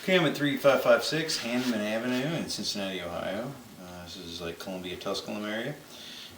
Okay, I'm at 3556 Handman Avenue in Cincinnati, Ohio. This is like Columbia, Tusculum area.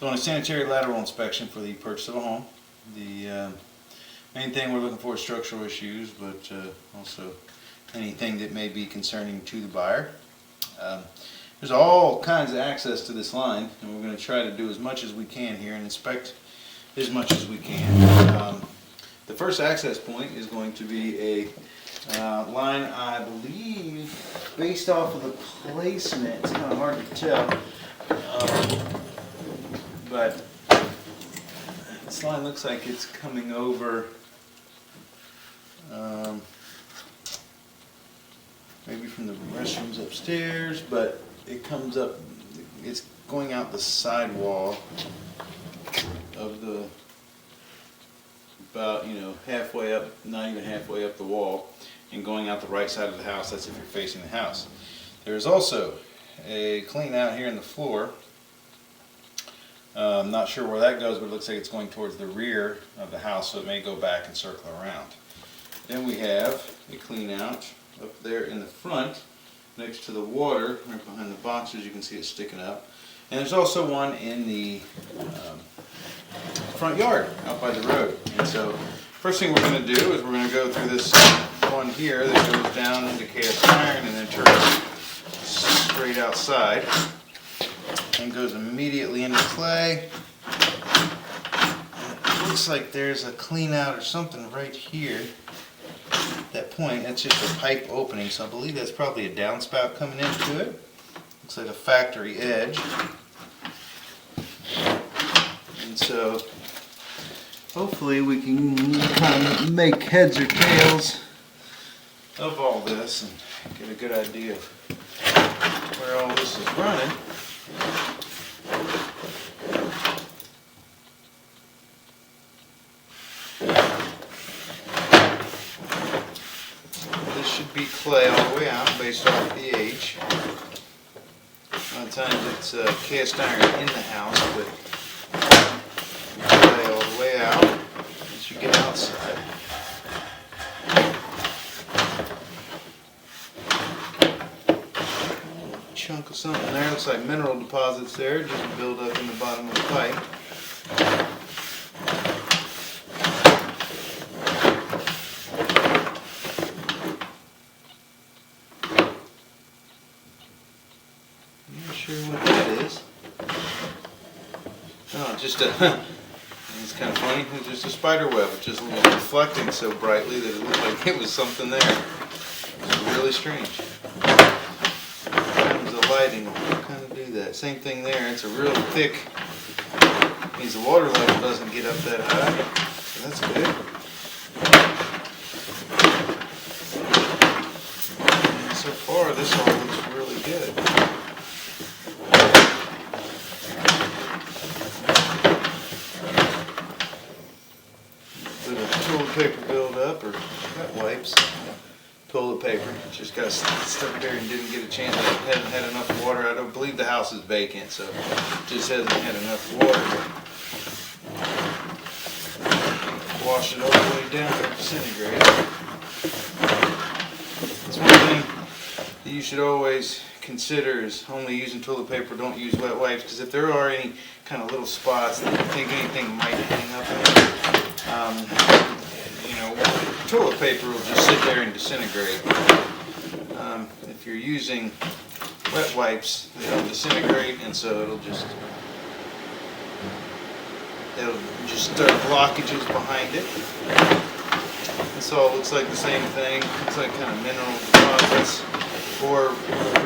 Doing a sanitary lateral inspection for the purchase of a home. The main thing we're looking for is structural issues, but also anything that may be concerning to the buyer. There's all kinds of access to this line, and we're going to try to do as much as we can here and inspect as much as we can. The first access point is going to be a line, I believe, based off of the placement. It's kind of hard to tell, but this line looks like it's coming over maybe from the restrooms upstairs, but it comes up, it's going out the side wall of the, about, halfway up, not even halfway up the wall, and going out the right side of the house. That's if you're facing the house. There's also a clean out here in the floor. I'm not sure where that goes, but it looks like it's going towards the rear of the house, so it may go back and circle around. Then we have a clean out up there in the front next to the water, right behind the boxes. You can see it sticking up. And there's also one in the front yard out by the road. And so first thing we're going to do is we're going to go through this one here that goes down into cast iron and then turns straight outside and goes immediately into clay. And it looks like there's a clean out or something right here. That point, that's just a pipe opening, so I believe that's probably a downspout coming into it. Looks like a factory edge. And so hopefully we can kind of make heads or tails of all this and get a good idea of where all this is running. This should be clay all the way out based off the age. A lot of times it's cast iron in the house, but clay all the way out as you get outside. Chunk of something there, looks like mineral deposits there, just build up in the bottom of the pipe. I'm not sure what that is. Oh, just a, it's kind of funny, it's just a spider web. It's just reflecting so brightly that it looked like it was something there. It's really strange. Lighting will kind of do that. Same thing there. It's a real thick, means the water level doesn't get up that high, so that's good. And so far this all looks really good. A bit of toilet paper buildup or wet wipes. Toilet paper, just got stuck there and didn't get a chance. It hadn't had enough water. I don't believe the house is vacant, so it just hasn't had enough water to wash it all the way down and disintegrate. That's one thing that you should always consider is only using toilet paper. Don't use wet wipes, because if there are any kind of little spots that you think anything might hang up in, toilet paper will just sit there and disintegrate. If you're using wet wipes, they don't disintegrate, and so it'll just start blockages behind it. This all looks like the same thing. Looks like kind of mineral deposits, or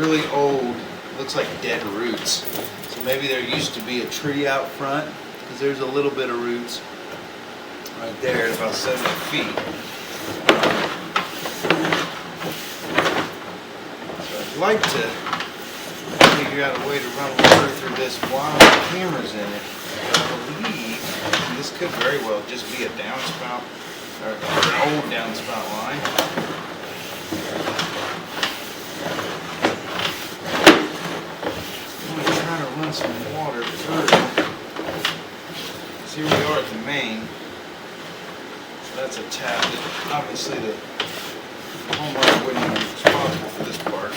really old, looks like dead roots. So maybe there used to be a tree out front, because there's a little bit of roots right there at about 70 feet. I'd like to figure out a way to run water through this while the camera's in it. I believe this could very well just be a downspout, or an old downspout line. I'm going to try to run some water through. So here we are at the main. So that's a tap that obviously the homeowner wouldn't have responded responsible for this part.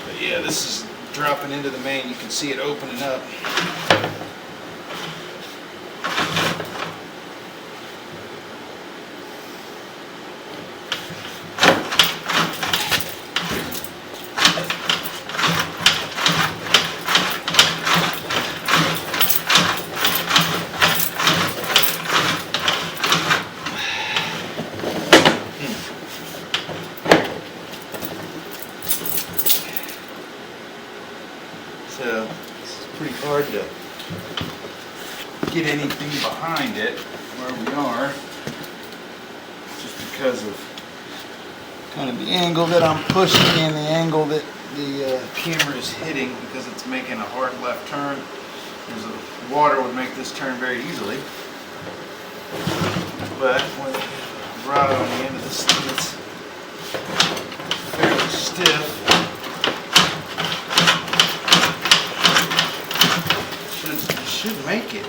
But yeah, this is dropping into the main. You can see it opening up. So it's pretty hard to get anything behind it where we are, just because of kind of the angle that I'm pushing and the angle that the camera is hitting, because it's making a hard left turn. The water would make this turn very easily, but with a rod on the end of this thing, it's fairly stiff. Should make it.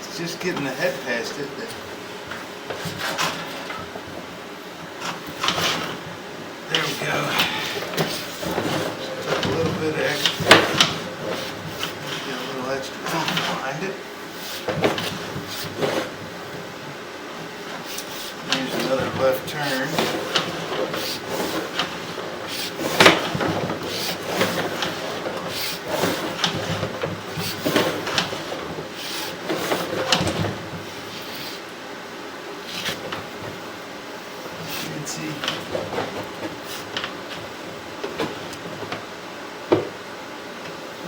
It's just getting the head past it. There we go. Took a little bit of extra. Get a little extra pump behind it. Here's another left turn.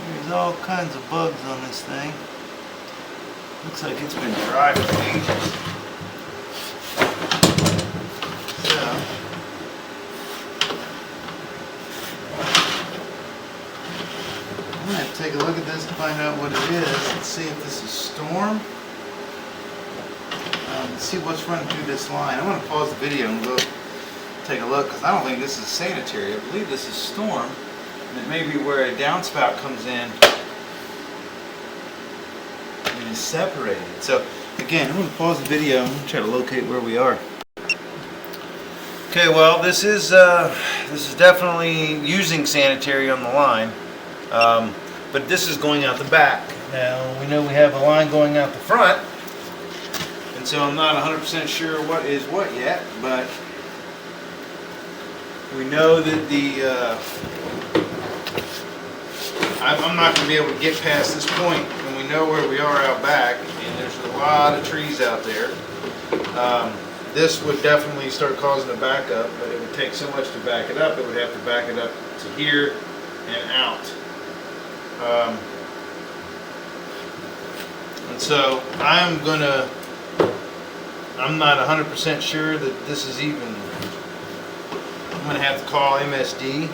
There's all kinds of bugs on this thing. Looks like it's been dry for ages. So, I'm going to have to take a look at this to find out what it is. Let's see if this is storm. Let's see what's running through this line. I'm going to pause the video and go take a look, because I don't think this is sanitary. I believe this is storm. And it may be where a downspout comes in and is separated. So again, I'm going to pause the video and try to locate where we are. Okay, well, this is definitely using sanitary on the line, but this is going out the back. Now we know we have a line going out the front, and so I'm not 100% sure what is what yet, but we know that I'm not going to be able to get past this point, and we know where we are out back, and there's a lot of trees out there. This would definitely start causing a backup, but it would take so much to back it up. It would have to back it up to here and out. And so I'm not 100% sure that this is even. I'm going to have to call MSD.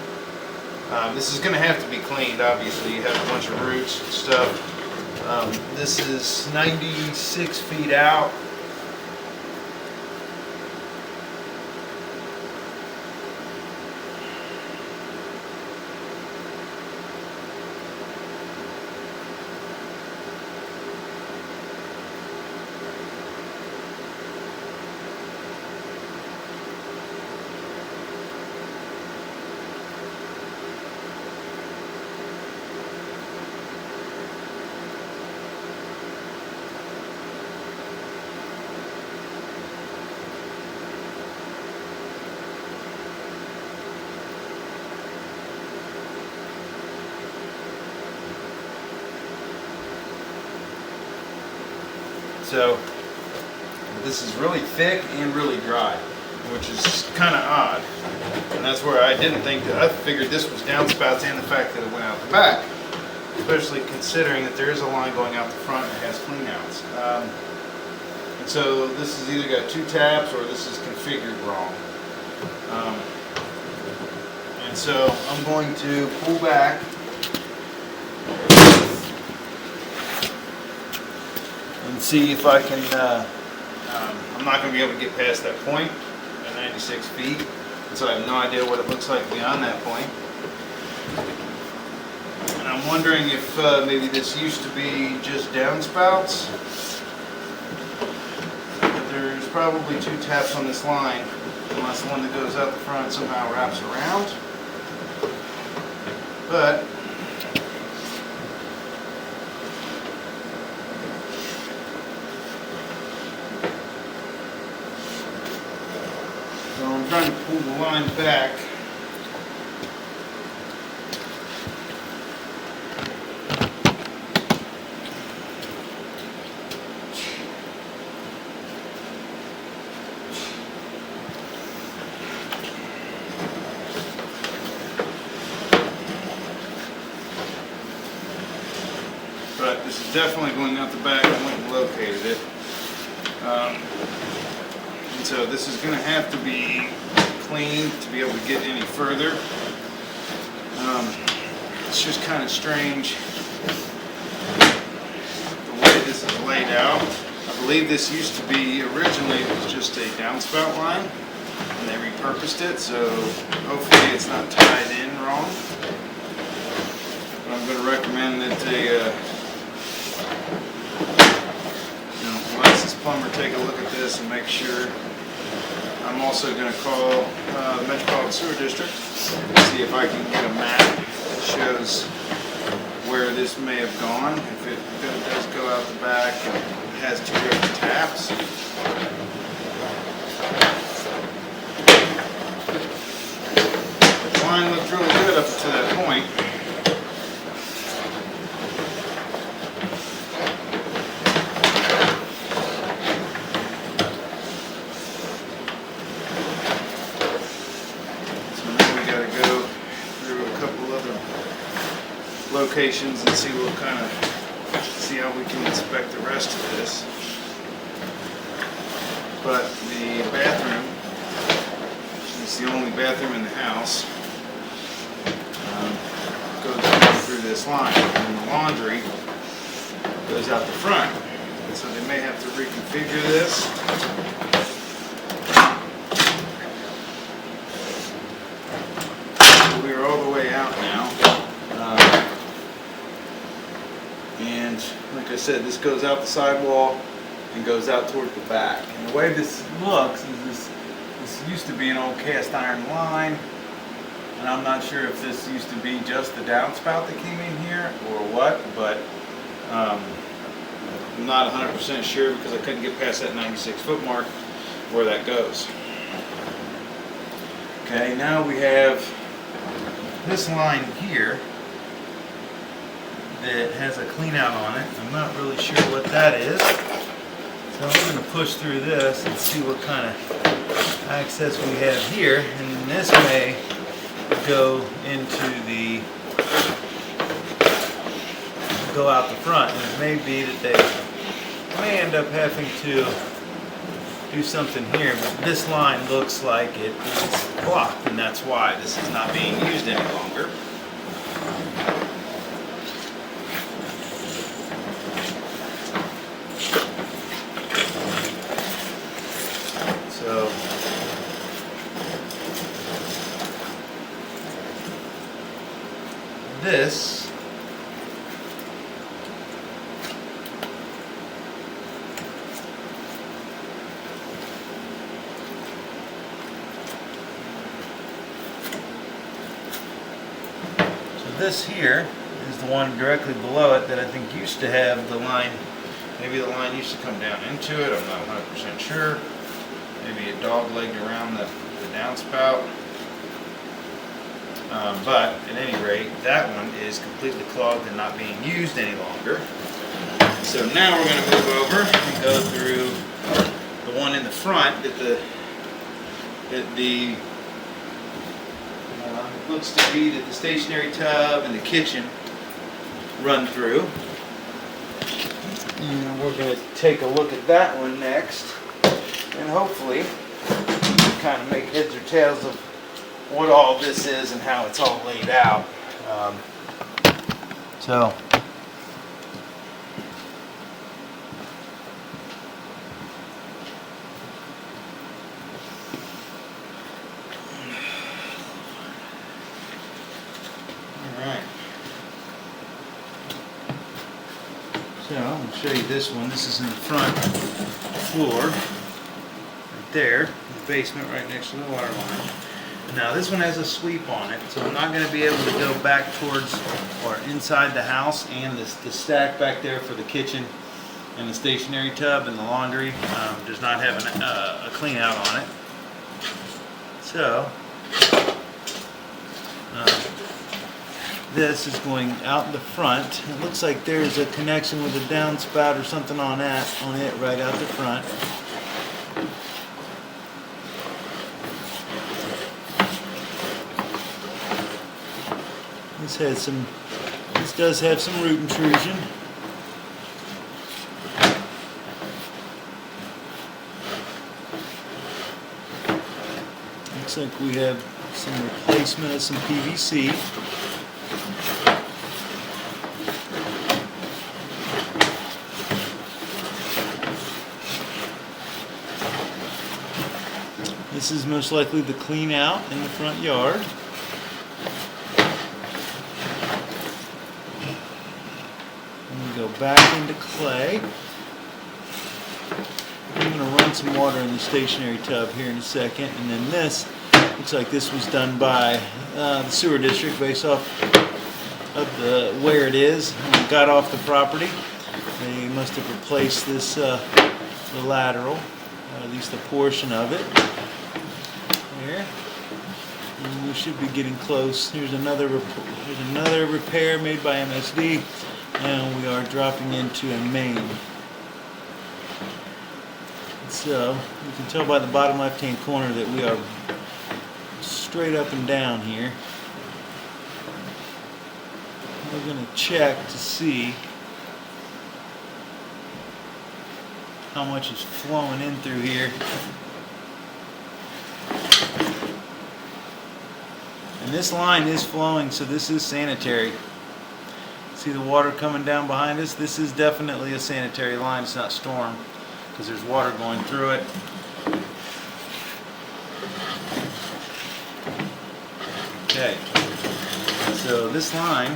This is going to have to be cleaned, obviously. You have a bunch of roots and stuff. This is 96 feet out. So this is really thick and really dry, which is kind of odd. And that's where I didn't think that. I figured this was downspouts and the fact that it went out the back, especially considering that there is a line going out the front that has cleanouts. And so this has either got two taps or this is configured wrong. And so I'm going to pull back and see if I can, I'm not going to be able to get past that point at 96 feet, and so I have no idea what it looks like beyond that point. And I'm wondering if maybe this used to be just downspouts, but there probably 2 taps on this line, unless the one that goes out the front somehow wraps around. But so I'm trying to pull the line back. But this is definitely going out the back. I went and located it. And so this is going to have to be cleaned to be able to get any further. It's just kind of strange the way this is laid out. I believe this used to be, originally it was just a downspout line, and they repurposed it, so hopefully it's not tied in wrong. But I'm going to recommend that they licensed plumber take a look at this and make sure. I'm also going to call the Metropolitan Sewer District and see if I can get a map that shows where this may have gone. If it does go out the back and it has 2 different taps. The line looked really good up to that point. Locations and see what kind of how we can inspect the rest of this. But the bathroom is the only bathroom in the house. Goes through this line, and the laundry goes out the front. So they may have to reconfigure this. So we are all the way out now. And like I said, this goes out the sidewall and goes out toward the back. And the way this looks is this used to be an old cast iron line, and I'm not sure if this used to be just the downspout that came in here or what, but I'm not 100% sure because I couldn't get past that 96-foot mark where that goes. Okay, now we have this line here that has a clean out on it. I'm not really sure what that is. So I'm going to push through this and see what kind of access we have here. And this may go out the front. And it may be that they may end up having to do something here. But this line looks like it is blocked, and that's why this is not being used any longer. So this here is the one directly below it that I think used to have the line. Maybe the line used to come down into it. I'm not 100% sure. Maybe it dog-legged around the downspout. But at any rate, that one is completely clogged and not being used any longer. So now we're going to move over and go through the one in the front that looks to be that the stationary tub and the kitchen run through. And we're going to take a look at that one next, and hopefully kind of make heads or tails of what all this is and how it's all laid out. So I'm going to show you this one. This is in the front floor. there, the basement right next to the water line. Now this one has a sweep on it, so I'm not going to be able to go back towards or inside the house, and the stack back there for the kitchen and the stationary tub and the laundry does not have a clean out on it. So this is going out in the front. It looks like there's a connection with a downspout or something on it right out the front. This does have some root intrusion. Looks like we have some replacement of some PVC. This is most likely the clean out in the front yard. Go back into clay. I'm going to run some water in the stationary tub here in a second, and then this looks like this was done by the sewer district based off of where it is when it got off the property. They must have replaced this the lateral, at least a portion of it. There. And we should be getting close. Here's another repair made by MSD. And we are dropping into a main. So you can tell by the bottom left hand corner that we are straight up and down here. We're going to check to see how much is flowing in through here. And this line is flowing, so this is sanitary. See the water coming down behind us? This is definitely a sanitary line. It's not storm because there's water going through it. Okay, so this line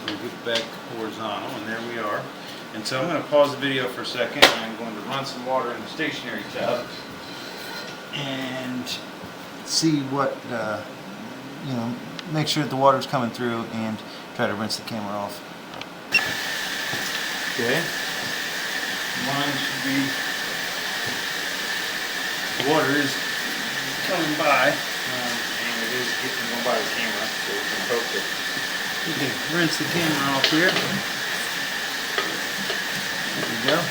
we'll get back horizontal, and there we are. And so I'm going to pause the video for a second, and I'm going to run some water in the stationary tub and see what, make sure that the water's coming through and try to rinse the camera off. Okay, line should be, the water is coming by, and it is going by the camera, so we can hope that we can rinse the camera off here. There we go. I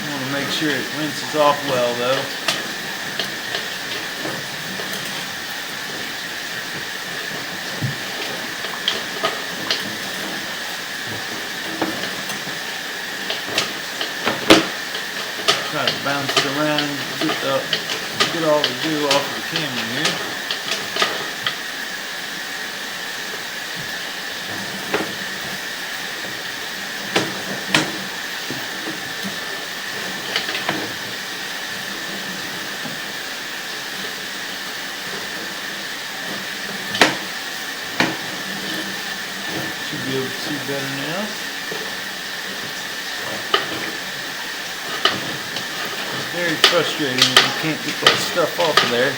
want to make sure it rinses off well though. Try to bounce it around and get all the dew off of the camera here. Should be able to see better now. Very frustrating if you can't get that stuff off of there.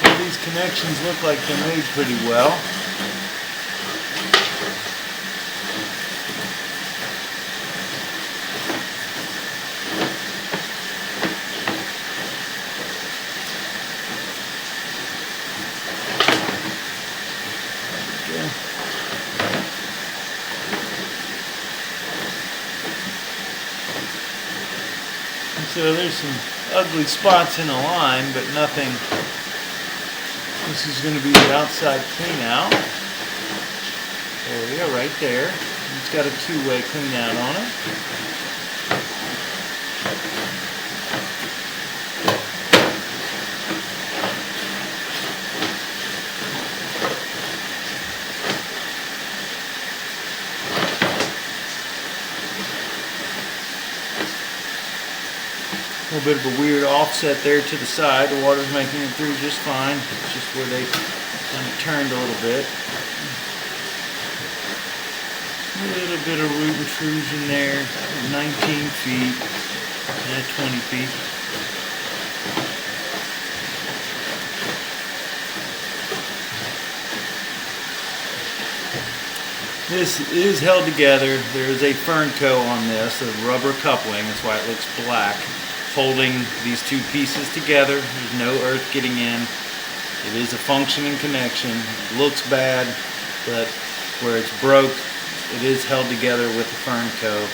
Well, these connections look like they're made pretty well. So there's some ugly spots in the line, but nothing. This is going to be the outside clean out. There we go, right there. It's got a two-way clean out on it. A little bit of a weird offset there to the side. The water's making it through just fine. It's just where they kind of turned a little bit. A little bit of root intrusion there. 19 feet. 20 feet. This is held together. There is a fern co on this, a rubber coupling. That's why it looks black, holding these two pieces together. There's no earth getting in. It is a functioning connection. It looks bad, but where it's broke, it is held together with the fern co.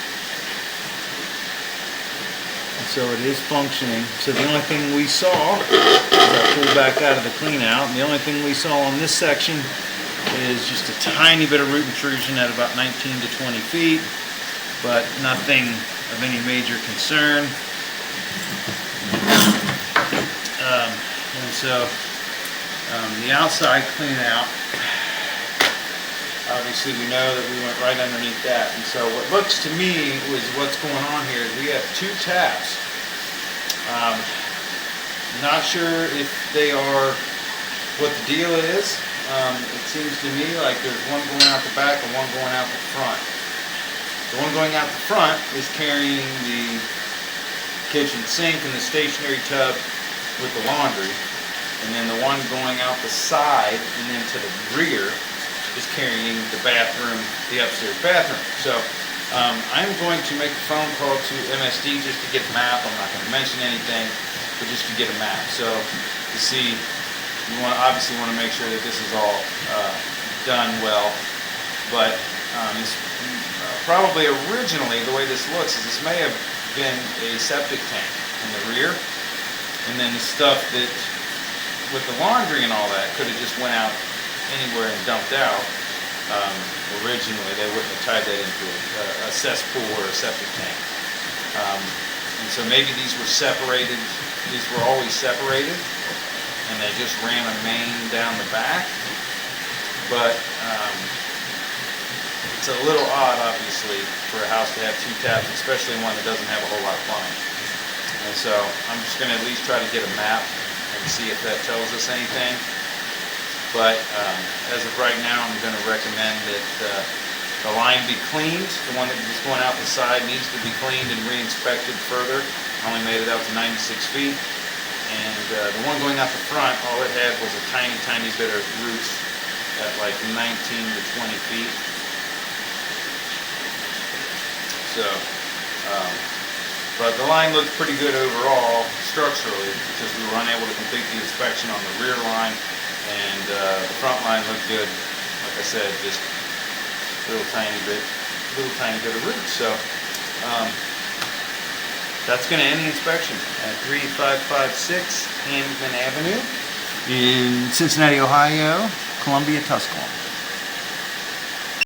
And so it is functioning. So the only thing we saw, as I pulled back out of the clean out, and the only thing we saw on this section is just a tiny bit of root intrusion at about 19 to 20 feet, but nothing of any major concern. And so the outside clean out, obviously we know that we went right underneath that. And so what looks to me was what's going on here is we have two taps. Not sure if they are what the deal is. It seems to me like there's one going out the back and one going out the front. The one going out the front is carrying the kitchen sink and the stationary tub with the laundry, and then the one going out the side and then to the rear is carrying the bathroom, the upstairs bathroom. So I'm going to make a phone call to MSD just to get a map. I'm not going to mention anything, but just to get a map. So to see. You obviously want to make sure that this is all done well, but it's probably originally the way this looks is this may have been a septic tank in the rear, and then the stuff that with the laundry and all that could have just went out anywhere and dumped out. Originally they wouldn't have tied that into a cesspool or a septic tank, and so maybe these were separated. These were always separated, and they just ran a main down the back, but it's a little odd, obviously, for a house to have two taps, especially one that doesn't have a whole lot of plumbing. And so I'm just going to at least try to get a map and see if that tells us anything. But as of right now, I'm going to recommend that the line be cleaned. The one that is going out the side needs to be cleaned and re-inspected further. I only made it out to 96 feet. And the one going out the front, all it had was a tiny, tiny bit of roots at like 19 to 20 feet. So, but the line looked pretty good overall structurally, because we were unable to complete the inspection on the rear line, and the front line looked good. Like I said, just little tiny bit of roots. So. That's going to end the inspection at 3556 Handman Avenue in Cincinnati, Ohio, Columbia, Tuscaloosa.